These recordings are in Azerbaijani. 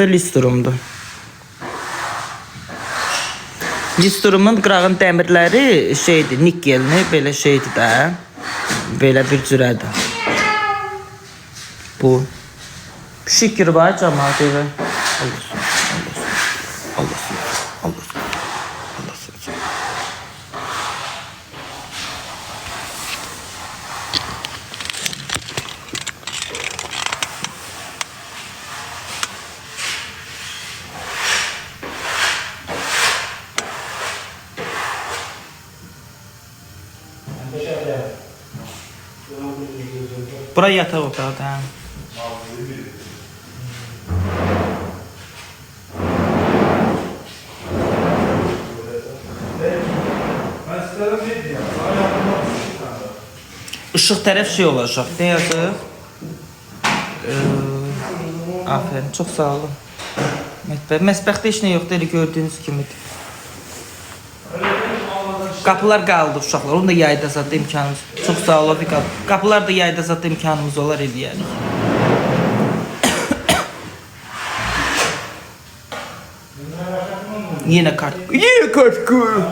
Listerumdur. Listerumun qırağın dəmirləri şeydir, nikelni, belə şeydir də. Belə bir cürədir. Bu. Şükür var cəmaat evə. Allah'ım. Buraya yataq otağı da. Işıq tərəf şey olacaq. Ne yazıq? Aferin, çox sağ olun. Məsbəxdə heç nə yoxdur, elə gördüyünüz kimidir. Qapılar qaldı uşaqlar, onu da yayda satda imkanımız. Çox sağ olun. Qapılar da yayda satda imkanımız olar eləyərik. Yine kart. Yine kart koy.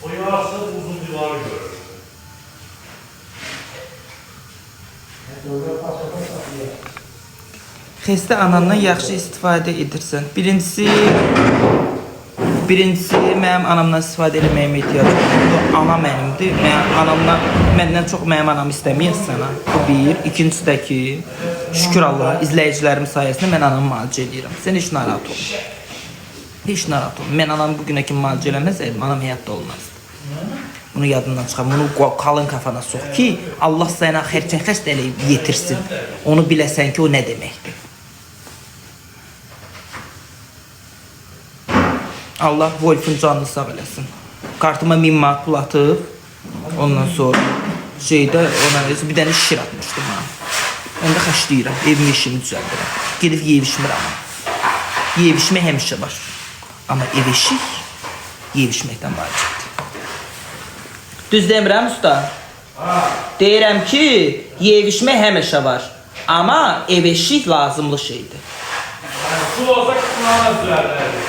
O yağsa uzun divarı görür. Xəstə anandan yaxşı istifadə edirsən. Birincisi mənim anamdan istifadə etməyimə ehtiyacım yoxdur. Ana mənimdir. Məndən çox mənim anamı istəməyəsən. Bu bir. İkincisi də ki, şükür Allaha, izləyicilərim sayəsində mən anamı müalicə edirəm. Sən heç narahat ol. Heç narahat ol. Mən anamı bugünə kimi müalicə eləməsəydim, anam həyatda olmazdı. Bunu yadından çıxar, bunu qalın kafana sox ki, Allah sənə xərçən xəstəliyi yetirsin. Onu biləsən ki, o nə deməkdir. Allah Wolf'un canını sağ eləsin. Kartıma 1000 manat pul atıb, ondan sonra şeydə ona bir dənə şişir atmışdım. Onu da xəşləyirəm, evimi işimi düzəldirəm. Gedib yeyişmirəm. Yeyişmək həmişə var. Amma ev-eşik yeyişməkdən vacibdir. Düz demirəm usta? Deyirəm ki, yeyişmək həmişə var. Amma ev-eşik lazımlı şeydir. Su olsa kısmına düzəldirəm.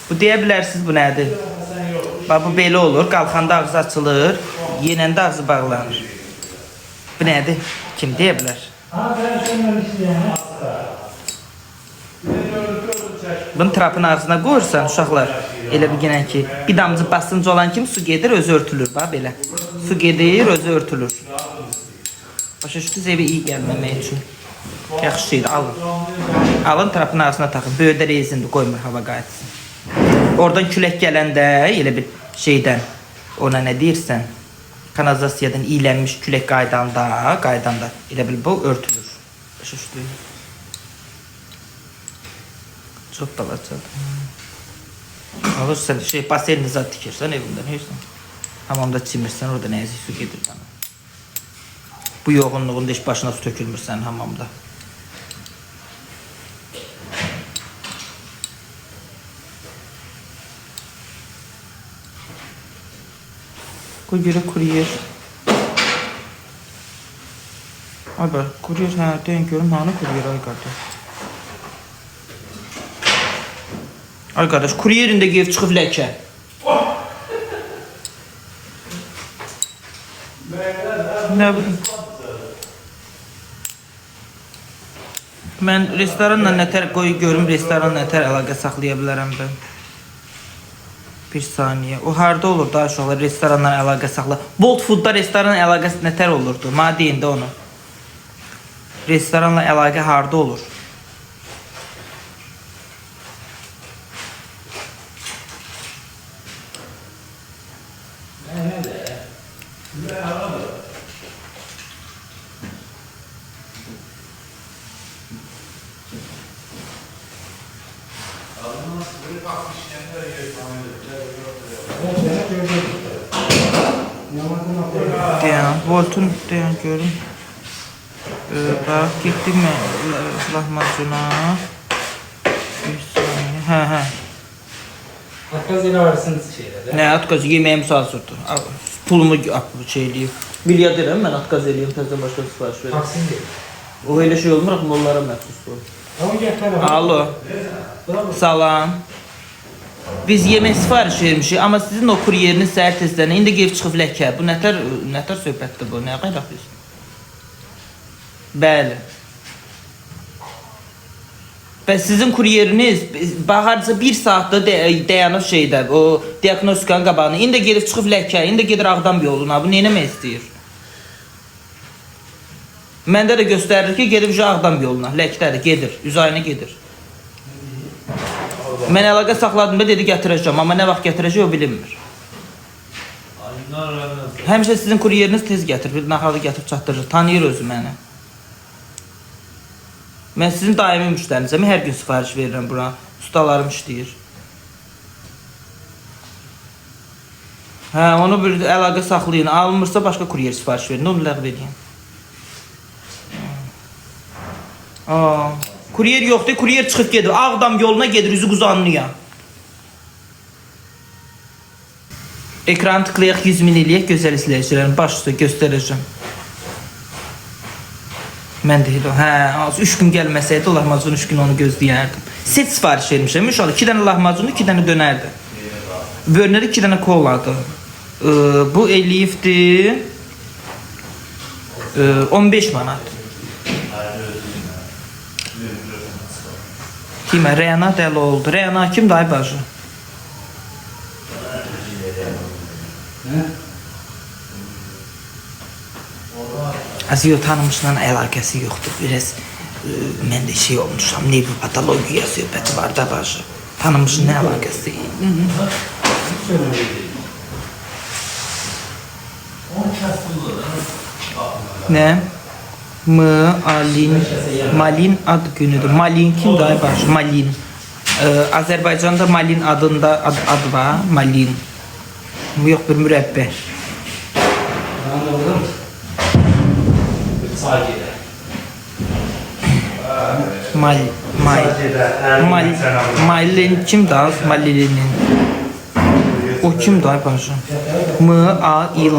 Bu deyə bilərsiniz bu nədir? Bax bu belə olur, qalxanda ağzı açılır, yenəndə ağzı bağlanır. Bu nədir? Kim deyə bilər? Bunu trapın ağzına qoyursan uşaqlar, elə bir genən ki, bir damcı basıncı olan kimi su gedir, özü örtülür. Bax belə. Su gedir, özü örtülür. Başa düşdünüz, evə iyi gəlməmək üçün. Yaxşı şeydir, alın. Alın, trapın ağzına taxın. Böyüdə rezindir, qoymur, hava qayıtsın. Oradan külək gələndə, elə bir şeydən, ona nə deyirsən, kanalizasiyadan iyilənmiş külək qaydanda, elə bil bu örtülür. Başa düşdünüz. Çox dalacaq. Alırsan, basenini zat tikirsən evindən, heysən. Hamamda çimirsən, orada nəzik su gedir bana. Bu yoğunluğunda heç başına su tökülmür sənin hamamda. Qoy görə kuryer. Ay bak, kuryer, hə, deyin görüm, hanı kuryer, ay qardaş. Ay qardaş, kuryerində qeyb çıxıb ləkə. Nə bilim. Mən restoranla nətər qoy görüm, restoranla nətər əlaqə saxlaya bilərəm ben. Bir saniye. O harda olur da uşaqlar restoranla əlaqə saxla. Bolt Food'da restoranla əlaqəsi nətər olurdu? Mənə deyin də onu. Restoranla əlaqə harda olur? Deyən, voltun deyən görüm. Bax, getdik mən lahmacuna. Bir saniyə. Hə. Hakkaz ile varsınız şeylerde. Nə, atqaz yeməyim hazırdır. Pulumu şey eləyib. Milyarderəm, mən atqaz eləyim, təzdən başqa sifariş verim. Taksim değil. O elə şey olmur, axı onlara məxsusdur. Ama gel Alo, salam. Biz yemək sifariş vermişik, amma sizin o kuryeriniz səhər tezdən indi gəlib çıxıb ləkə. Bu nətər söhbətdir bu, nə qayraq biz? Bəli. Və sizin kuryeriniz baxarca 1 saatda dayanıb şeydə, o diaqnostikanın qabağına. İndi gəlib çıxıb ləkə, indi gedir Ağdam yoluna. Bu nə etmək istəyir? Məndə də göstərir ki, gedib Ağdam yoluna, ləkdədir, gedir, üzayına gedir. Mən əlaqə saxladım da dedi gətirəcəm, amma nə vaxt gətirəcək o bilinmir. Həmişə sizin kuryeriniz tez gətirir, bir naxalı gətirib çatdırır, tanıyır özü məni. Mən sizin daimi müştərinizəm, hər gün sifariş verirəm bura, ustalarım işləyir. Hə, onu bir əlaqə saxlayın, alınmırsa başqa kuryer sifariş verin, onu ləğv edin. Kuryer yoxdur, kuryer çıxıb gedir. Ağdam yoluna gedir, üzü quzanlıya. Ekranı tıklayaq 100 min eləyək, gözəl izləyicilərin baş üstə göstərəcəm. Mən deyil o, az 3 gün gəlməsəydi, o lahmacun 3 gün onu gözləyərdim. Set sifariş vermişəm, inşallah 2 dənə lahmacun, 2 dənə dönərdi. Bölünər 2 dənə koladı. Bu eləyibdir 15 manat. Kimə? Rəna dəli oldu. Rəna kimdir ay bacı? Aziyo tanımışla əlaqəsi yoxdur. Biraz mən də şey olmuşam, nevropatologiya söhbəti var da bacı. Tanımışın nə əlaqəsi? Nə? Malin ad günüdür. Malin kimdir ay başı? Malin. Azərbaycanda Malin adında adı var. Malin. Yox bir mürəbbə. Malin kimdir? Malinin. O kimdir ay başı? M-A-İl.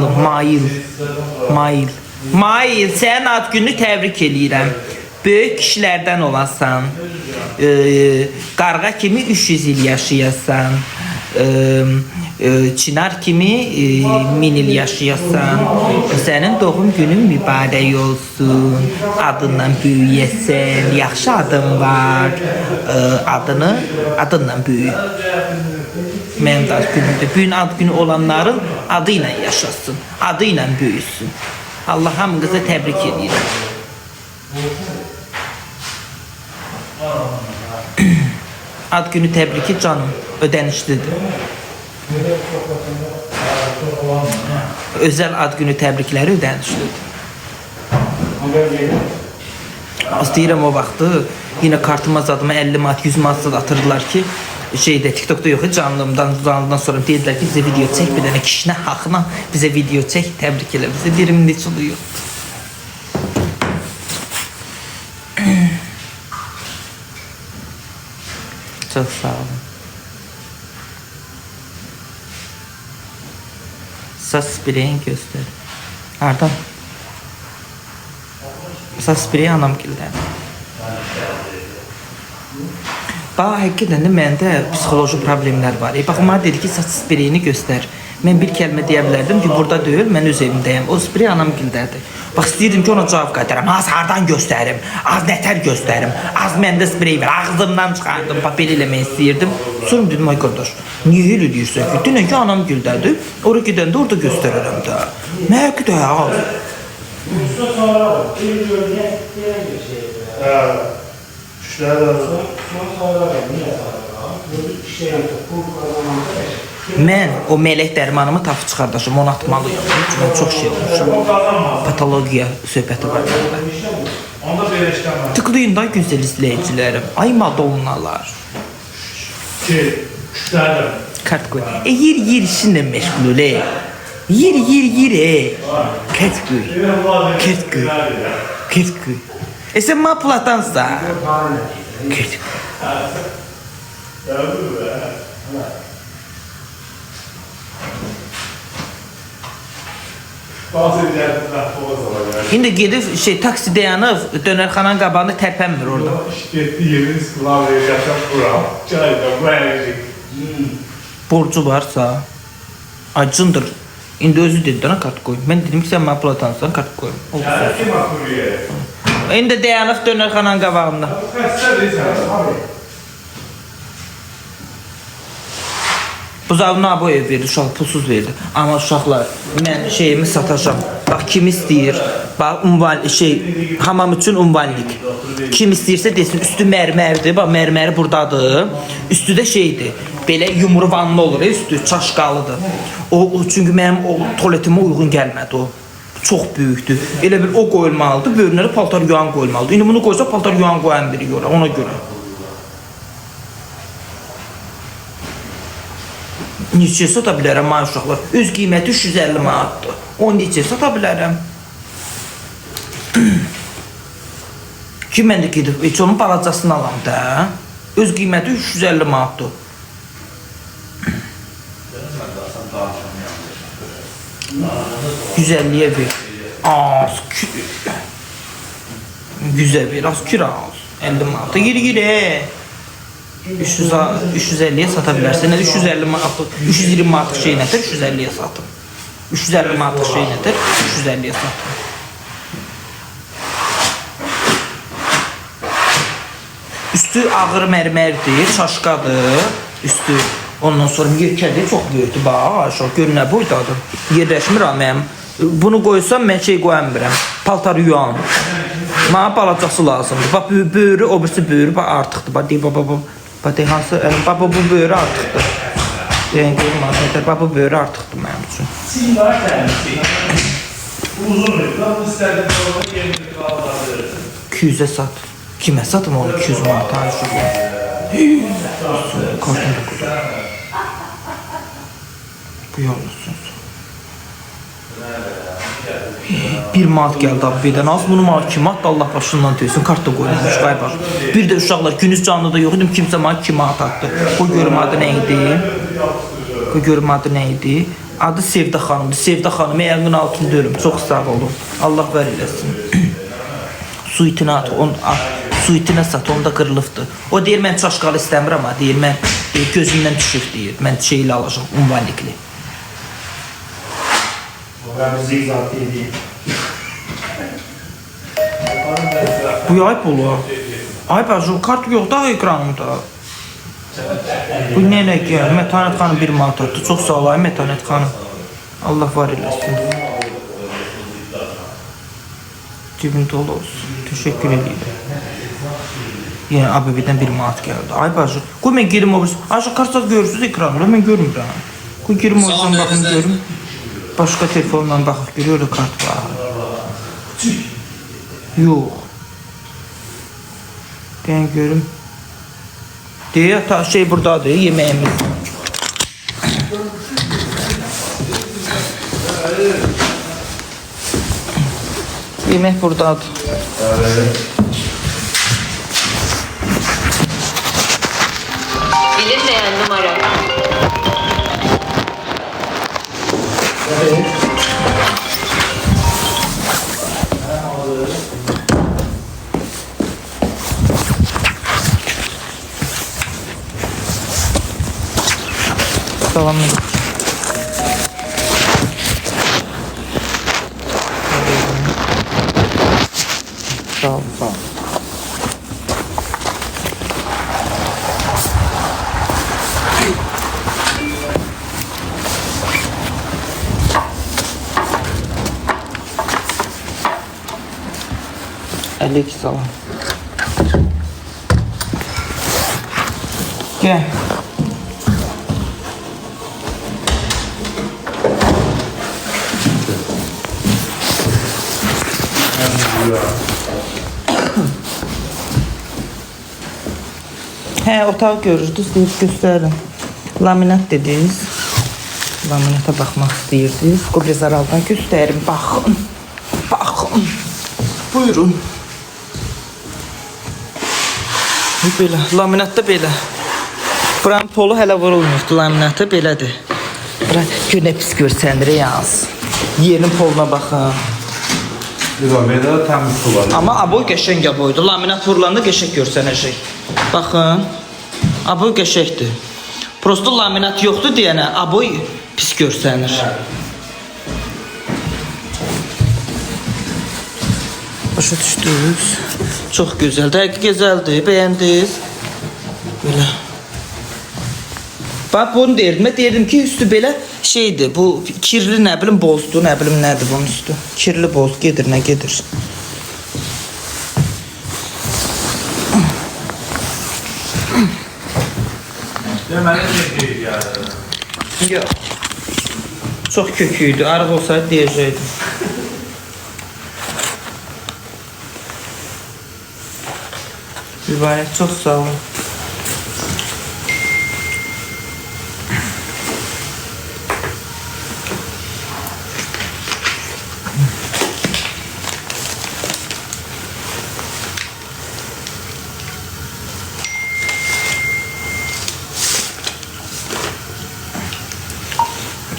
Mail. Mail, sənin ad gününü təbrik eləyirəm. Böyük kişilərdən olasan, qarğa kimi 300 il yaşayasan, Çınar kimi 1000 il yaşayasan, sənin doğum günün mübarək olsun, adından böyüyəsən, yaxşı adın var, adından böyü. Mənim də ad günümdür. Bugün ad günü olanların adı ilə yaşasın, adı ilə böyüsün. Allah hamınıza təbrik edirəm. Ad günü təbriki canım, ödənişlidir. Özəl ad günü təbrikləri ödənişlidir. Az deyirəm o vaxtı, yine kartıma zadıma 50 manat, 100 manat atırdılar ki, TikTok'da yox, canlımdan sonra deyirlər ki, bizə video çək, bir dənə kişinə, xalqına bizə video çək, təbrik elə, bizə derim neç oluyor. Çox sağ olun. Saç spreyin göstər. Hardan? Saç spreyi anam gildədir. Bax, həqiqətən də məndə psixoloji problemlər var. Bax, mənə dedi ki, saç spreyini göstər. Mən bir kəlmə deyə bilərdim ki, burada deyil, mən öz evimdəyəm. O sprey anam gildədir. Bax, istəyirdim ki, ona cavab qaytaram. Az hardan göstərim, az nətər göstərim, az məndə sprey ver, ağzımdan çıxardım, papel eləmək istəyirdim. Sonra dedim, ay qardaş, niyə elə deyirsən ki, dünən ki, anam gildədir, oraya gedəndə orada göstərərəm də. Mənə də az. Mən o melek dərmanımı tapıb çıxardacağım, onu atmalıyım. Çünki mən çox şey olmuşam. Patologiya söhbəti var. Tıklayın da gözəl izləyicilərim. Ay madonnalar. Küşlərdən. Kart qoy. Yer işinlə məşğul. Yir. Ketgüy. Ketgüy. Sen ma platansa. Ketgüy. İndi gedib taksi dayanıb dönərxananın qabağında tərpənmir orada. Getdi yeriniz klavye yaşam kuram. Çayda verdik. Borcu varsa acındır. İndi özü dedi ona kart koy. Mən dedim ki sən mənə platansan kart koy. Ya kim akıllıya? İndi dayanıb dönərxananın qabağında. Kaçta değil abi. Buzavına bu ev verdi, uşaq pulsuz verdi. Amma uşaqlar, mən şeyimi satacağım. Bax, kim istəyir, bax, hamam üçün ünvanlik. Kim istəyirsə desin, üstü mərmərdir, bax, mərməri buradadır. Üstü də şeydir, belə yumru vanlı olur, üstü çaşqalıdır. Çünki mənim tualetimə uyğun gəlmədi o. Çox böyükdür. Elə bir o qoyulmalıdır, bölünərə paltar yuan qoyulmalıdır. İndi bunu qoysa paltar yuan qoyan biri yox, ona görə. Neçə sata bilərəm ay uşaqlar? Öz qiyməti 350 manatdır. O neçə sata bilərəm? Ki, mən də gedib, heç onun balacasını alam da. Öz qiyməti 350 manatdır. Güzəlliyə ver. Az kür. Güzel ver, az kür az. 50 manatı gir. 350'ye satabilirsin. 350 manatlık, 320 manatlık şey nedir? 350'ye satın. 350 manatlık şey nedir? 350'ye satın. Üstü ağır mərmərdir, çaşqadır. Üstü ondan sonra yekədir, çox böyükdür. Bax, aşağı gör nə boydadır. Yerləşmir mənim. Bunu qoysam mən şey qoyamıram. Paltar yuan. Mənə balacası lazımdır. Bax, böyrü, o birisi böyrü artıqdır. Bax, deyib, bax, hansı, bax, bu böyrü artıqdır. Deyən görüm, bax, bu böyrü artıqdır mənim üçün. Sim var kendisi. Uzun reklam isterdim sonra yerini kaldırırız. 200'e sat. Kime satım onu 200 manat? Hayır şu bu. Kartını da koy. Bu yollusun. 1 manat geldi abi birden. Az bunu manat 2 manat Allah başından tüysün. Kart da koyulmuş qaybar. Bir de uşaqlar günüz canlıda yok idim. Kimse manat 2 manat attı. O görüm adı neydi? O görüm adı neydi? Adı Sevda xanımdır. Sevda xanım ayağının altında ölüm. Çok sağ olun. Allah var eləsin. Suitini at. Suitine sat, onda qırılıbdır. O deyir, mən çaşqalı istəmir amma, deyir, mən gözümdən düşüb, deyir. Mən şeylə alacaq, unvanlikli. Ben bu zigzag edeyim. Bu ayıp olur. Ayıp azı, kart yox da ekranımda. Bu nə gəl? Mətanət xanım 1 manat atdı. Çox sağ olayım, Mətanət xanım. Allah var eləsin. Cibin dolu olsun. Teşekkür edeyim. Yəni ABB-dən 1 manat gəldi. Ay bacı, qoy mən girim o birisi. Aşağı kartsa görürsünüz ekranımda, mən görmürəm. Qoy girim o yüzden baxın görüm. Başqa telefonla baxıq görür, orada kart var. Yox. Deyən görüm. Deyə, şey buradadır, yeməyimiz. Yemək buradadır. Bilinmeyen numara. Salam. Sağ ol, sağ ol. Aleykümselam. Gel. He, otağı görürdünüz, deyib göstərin. Laminat dediniz. Laminata baxmaq istəyirsiniz. Qobriz araldan göstərim. Baxın. Baxın. Buyurun. Belə, laminatda belə. Buranın polu hələ vurulmuşdu, laminatı belədir. Bura gör nə pis görsənir yalnız. Yerin poluna baxın. Belə təmiz su var. Amma aboy qəşəng aboydur. Laminat vurulanda qəşəng görsənəcək. Baxın. Aboy qəşəngdir. Prosto laminat yoxdur deyənə aboy pis görsənir. Başa düşdünüz? Çox gözəl. Dəqiq gözəldir. Bəyəndiniz. Belə. Bax bunu deyirdim. Mən deyirdim ki, üstü belə şeydir. Bu kirli nə bilim bozdur, nə bilim nədir bunun üstü. Kirli boz gedir, nə gedir. Deməli deyir yəni. Yox. Çox köküydü. Arıq olsaydı deyəcəkdim. Mübarək, çox sağ olun.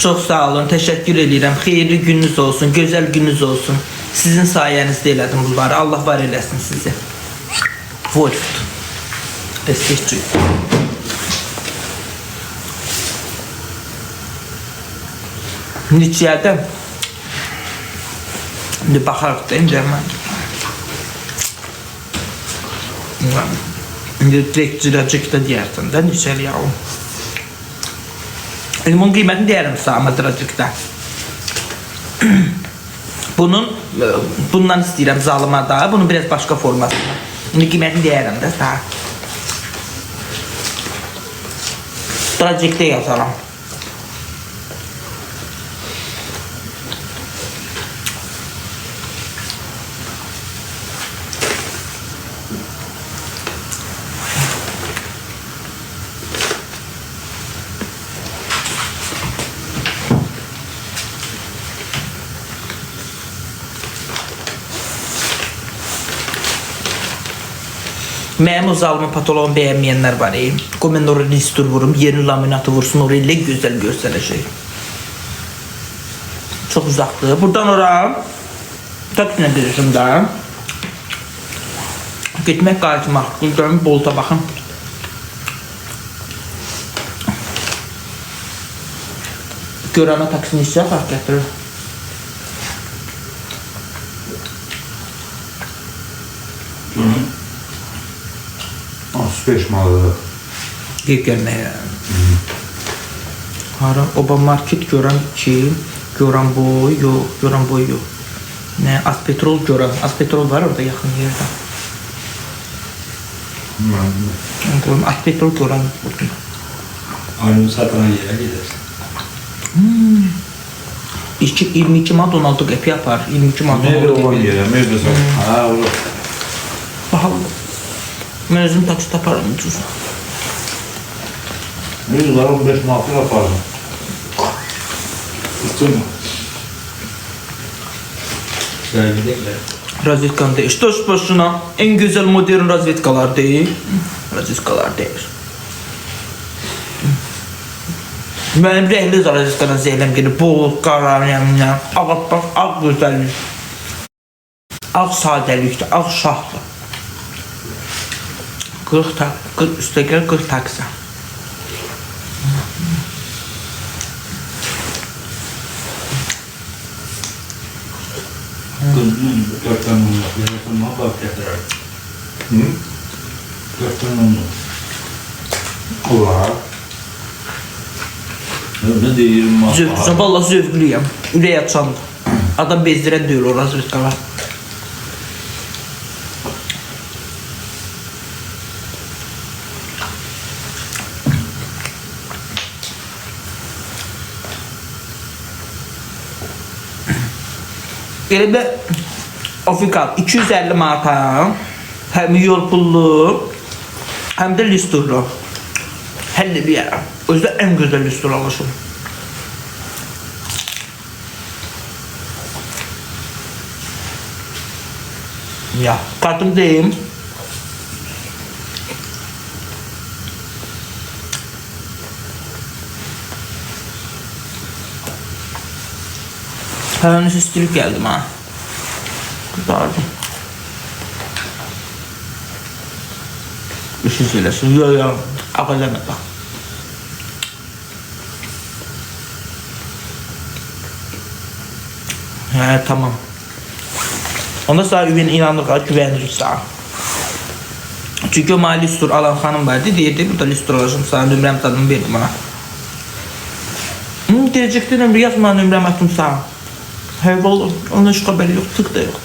Çox sağ olun, təşəkkür edirəm. Xeyirli gününüz olsun, gözəl gününüz olsun. Sizin sayənizdə elədim bunları. Allah var eləsin sizi. Wolf. Destekçi. Neçədə? İndi baxarıq da incəmən. İndi direkt cıracıqda deyərsən də neçəli yavrum. Limon qiymətini deyərəm sağıma cıracıqda. Bundan istəyirəm zalıma da. Bunun biraz başqa forması var. İndi qiymətini deyərəm də sağ. Cıracıqda yazaram. Mənim o zalımın patoloğunu bəyənməyənlər var. Qoy mən oraya listur vurum, yeni laminatı vursun, oraya elə gözəl göstərəcək. Çox uzaqdır. Buradan oraya taksinə gedirəm də. Getmək qayıtmaq. Görüm bolta baxın. Görəmə taksini istəyir, fark gətirir. Peşmalı. Gəlməyə. Hara? Oba market görən 2, görən boy yox, görən boy yox. Nə? Aspetrol görən. Aspetrol var orada yaxın yerdə. Aspetrol görən. Aynı satan yerə gedirsən. 22 manat 16 qəpiyə yapar. 22 manat 16 Nerede olan qəpiyə. yerə? Nerede? Ha, orada. Bahalı. Mən özüm taksi taparım ucuz. 100 lira 15 manatı yaparım. Üstün mü? Sergidekler. Razvetkan deyir. İşte başına en güzel modern razvetkalar deyir. Razvetkalar deyir. Mənim rəhli razvetkadan zeyləm gedir. Bol, qara, ağ gözəllik. Ağ sadəlikdir, ağ şahdır. 40 üstə gəlir 40 taksi. Kızının 4 tane onu yapıyorsun, muhakkak getirir. Hı? 4 tane onu. Olar. Ne deyirim muhakkak. Zövqlüyəm, vallahi zövqlüyəm. Ürək açandır. Adam bezdirən deyil o razvetkalar. Elə də Afrika 250 manata həm yol pullu, həm də listurlu. Həll eləyərəm. Özdə ən gözəl listur alışım. Ya, kartımı deyim. Hemen üstülük geldim ha. Kızardım. Bir şey söylesin. Yok. Akıllıma bak. He tamam. Onda sana güvenirik sana. Çünkü o mali listur alan hanım vardı. Deyirdi burada listur alacağım sana nömrəm tadımı verdim ona. Gelecekte nömrə yazma nömrəm atım sana. Hayır oğlum. Onun hiç haberi yok. Tık da yok.